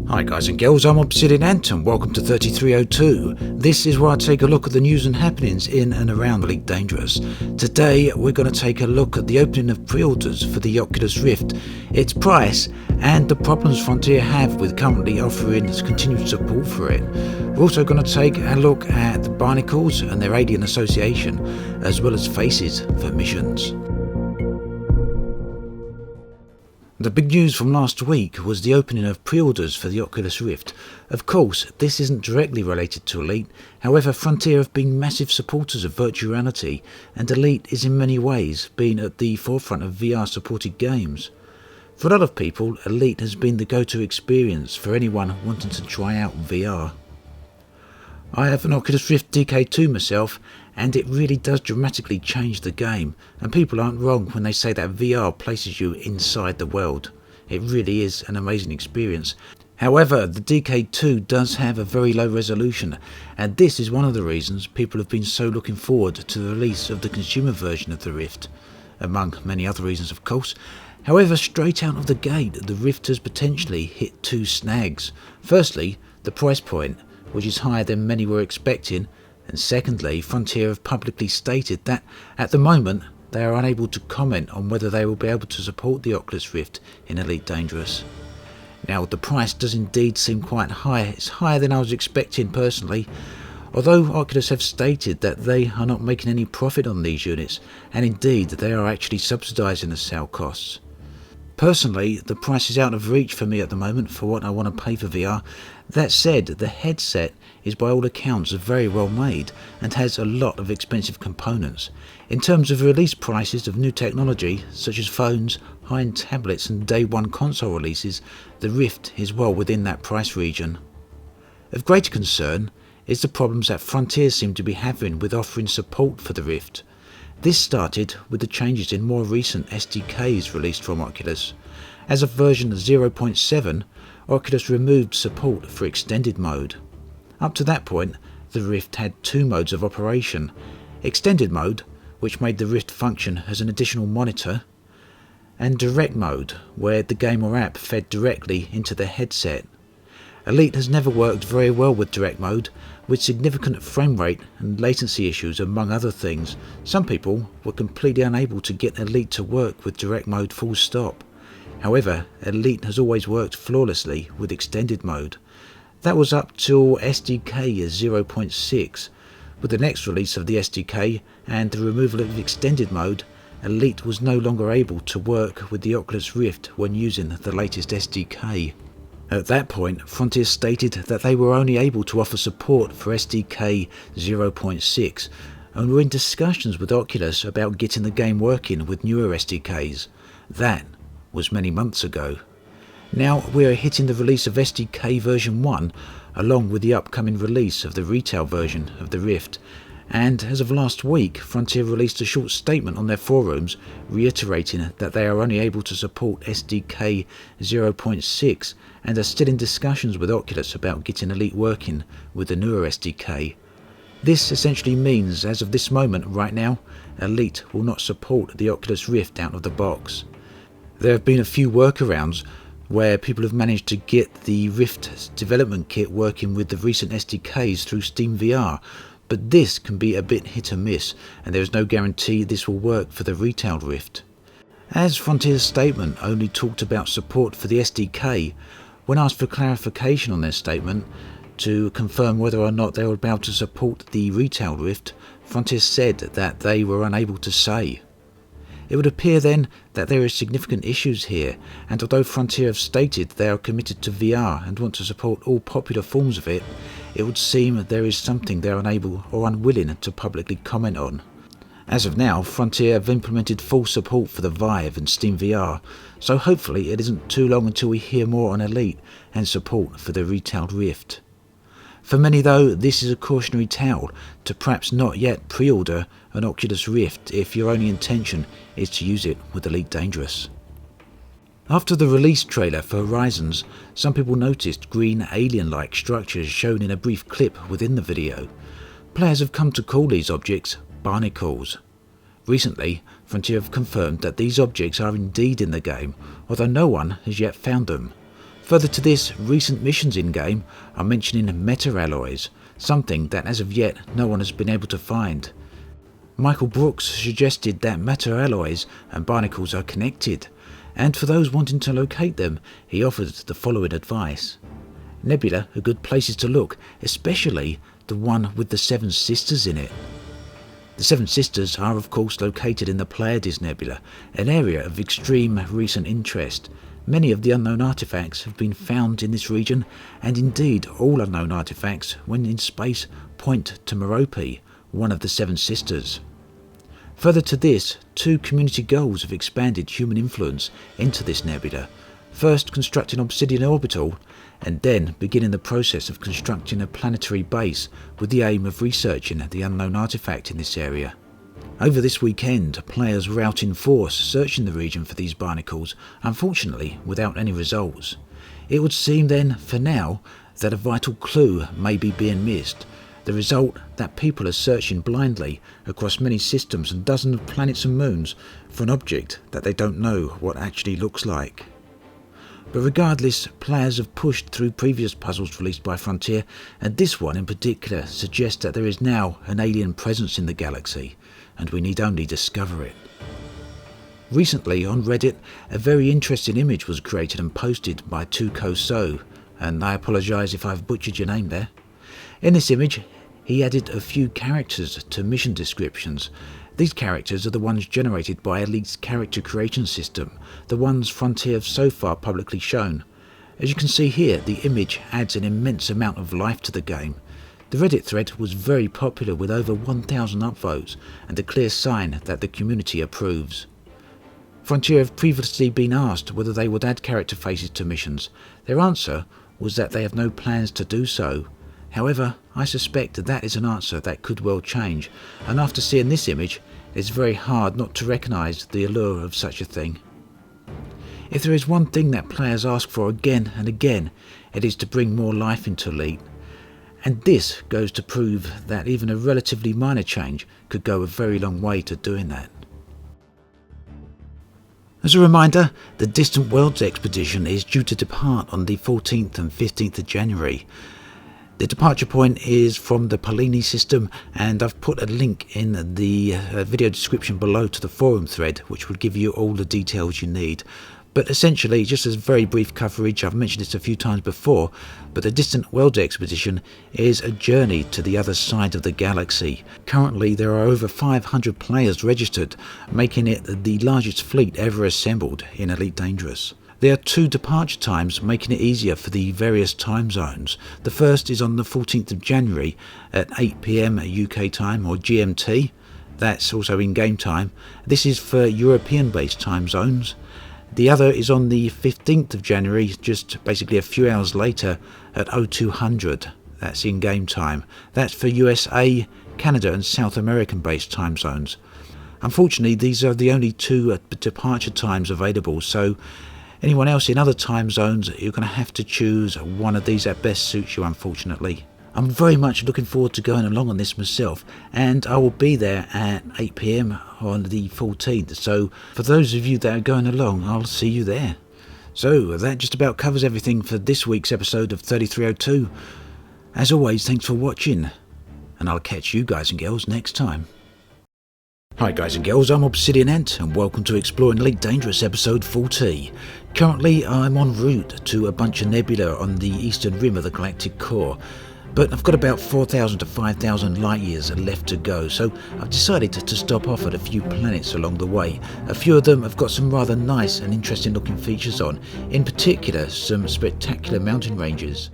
Hi guys and girls, I'm Obsidian Ant and welcome to 3302. This is where I take a look at the news and happenings in and around Elite Dangerous. Today we're going to take a look at the opening of pre-orders for the Oculus Rift, its price and the problems Frontier have with currently offering continued support for it. We're also going to take a look at the Barnacles and their alien association, as well as faces for missions. The big news from last week was the opening of pre-orders for the Oculus Rift. Of course, this isn't directly related to Elite, however Frontier have been massive supporters of virtual reality, and Elite is in many ways been at the forefront of VR supported games. For a lot of people, Elite has been the go-to experience for anyone wanting to try out VR. I have an Oculus Rift DK2 myself, and it really does dramatically change the game, and people aren't wrong when they say that VR places you inside the world. It really is an amazing experience. However, the DK2 does have a very low resolution, and this is one of the reasons people have been so looking forward to the release of the consumer version of the Rift, among many other reasons of course. However, straight out of the gate, the Rift has potentially hit two snags. Firstly, the price point, which is higher than many were expecting, and secondly, Frontier have publicly stated that at the moment they are unable to comment on whether they will be able to support the Oculus Rift in Elite Dangerous. Now, the price does indeed seem quite high. It's higher than I was expecting personally, although Oculus have stated that they are not making any profit on these units, and indeed they are actually subsidising the sale costs. Personally, the price is out of reach for me at the moment for what I want to pay for VR. That said, the headset is by all accounts very well made and has a lot of expensive components. In terms of release prices of new technology, such as phones, high-end tablets and day one console releases, the Rift is well within that price region. Of greater concern is the problems that Frontier seem to be having with offering support for the Rift. This started with the changes in more recent SDKs released from Oculus. As of version 0.7, Oculus removed support for extended mode. Up to that point, the Rift had two modes of operation: extended mode, which made the Rift function as an additional monitor, and direct mode, where the game or app fed directly into the headset. Elite has never worked very well with direct mode, with significant frame rate and latency issues among other things. Some people were completely unable to get Elite to work with direct mode full stop. However, Elite has always worked flawlessly with extended mode. That was up till SDK 0.6. With the next release of the SDK and the removal of extended mode, Elite was no longer able to work with the Oculus Rift when using the latest SDK. At that point, Frontier stated that they were only able to offer support for SDK 0.6 and were in discussions with Oculus about getting the game working with newer SDKs. That was many months ago. Now we are hitting the release of SDK version 1 along with the upcoming release of the retail version of the Rift. And as of last week, Frontier released a short statement on their forums reiterating that they are only able to support SDK 0.6 and are still in discussions with Oculus about getting Elite working with the newer SDK. This essentially means, as of this moment right now, Elite will not support the Oculus Rift out of the box. There have been a few workarounds where people have managed to get the Rift development kit working with the recent SDKs through Steam VR, but this can be a bit hit or miss, and there is no guarantee this will work for the retail Rift. As Frontier's statement only talked about support for the SDK, when asked for clarification on their statement to confirm whether or not they were about to support the retail Rift, Frontier said that they were unable to say. It would appear then that there are significant issues here, and although Frontier have stated they are committed to VR and want to support all popular forms of it, it would seem there is something they are unable or unwilling to publicly comment on. As of now, Frontier have implemented full support for the Vive and Steam VR, so hopefully it isn't too long until we hear more on Elite and support for the retail Rift. For many though, this is a cautionary tale to perhaps not yet pre-order an Oculus Rift if your only intention is to use it with Elite Dangerous. After the release trailer for Horizons, some people noticed green alien-like structures shown in a brief clip within the video. Players have come to call these objects Barnacles. Recently, Frontier have confirmed that these objects are indeed in the game, although no one has yet found them. Further to this, recent missions in-game are mentioning meta-alloys, something that as of yet no one has been able to find. Michael Brooks suggested that meta-alloys and barnacles are connected, and for those wanting to locate them, he offered the following advice. Nebula are good places to look, especially the one with the Seven Sisters in it. The Seven Sisters are of course located in the Pleiades Nebula, an area of extreme recent interest. Many of the unknown artifacts have been found in this region, and indeed all unknown artifacts, when in space, point to Merope, one of the Seven Sisters. Further to this, two community goals have expanded human influence into this nebula, first constructing Obsidian Orbital, and then beginning the process of constructing a planetary base with the aim of researching the unknown artifact in this area. Over this weekend, players were out in force searching the region for these barnacles, unfortunately without any results. It would seem then, for now, that a vital clue may be being missed. The result that people are searching blindly across many systems and dozens of planets and moons for an object that they don't know what actually looks like. But regardless, players have pushed through previous puzzles released by Frontier, and this one in particular suggests that there is now an alien presence in the galaxy, and we need only discover it. Recently on Reddit, a very interesting image was created and posted by Tuko So, and I apologise if I've butchered your name there. In this image, he added a few characters to mission descriptions. These characters are the ones generated by Elite's character creation system, the ones Frontier have so far publicly shown. As you can see here, the image adds an immense amount of life to the game. The Reddit thread was very popular with over 1,000 upvotes and a clear sign that the community approves. Frontier have previously been asked whether they would add character faces to missions. Their answer was that they have no plans to do so. However, I suspect that is an answer that could well change, and after seeing this image, it's very hard not to recognise the allure of such a thing. If there is one thing that players ask for again and again, it is to bring more life into Elite. And this goes to prove that even a relatively minor change could go a very long way to doing that. As a reminder, the Distant Worlds expedition is due to depart on the 14th and 15th of January. The departure point is from the Polini system, and I've put a link in the video description below to the forum thread, which will give you all the details you need. But essentially, just as very brief coverage, I've mentioned this a few times before, but the Distant Worlds expedition is a journey to the other side of the galaxy. Currently there are over 500 players registered, making it the largest fleet ever assembled in Elite Dangerous. There are two departure times, making it easier for the various time zones. The first is on the 14th of January at 8 PM UK time, or GMT. That's also in-game time. This is for European-based time zones. The other is on the 15th of January, just basically a few hours later at 0200. That's in-game time. That's for USA, Canada and South American-based time zones. Unfortunately, these are the only two departure times available, so anyone else in other time zones, you're going to have to choose one of these that best suits you, unfortunately. I'm very much looking forward to going along on this myself, and I will be there at 8 PM on the 14th, so for those of you that are going along, I'll see you there. So that just about covers everything for this week's episode of 3302. As always, thanks for watching, and I'll catch you guys and girls next time. Hi guys and girls, I'm Obsidian Ant, and welcome to Exploring Elite Dangerous episode 40. Currently I'm en route to a bunch of nebula on the eastern rim of the galactic core, but I've got about 4,000 to 5,000 light years left to go, so I've decided to stop off at a few planets along the way. A few of them have got some rather nice and interesting looking features on, in particular some spectacular mountain ranges.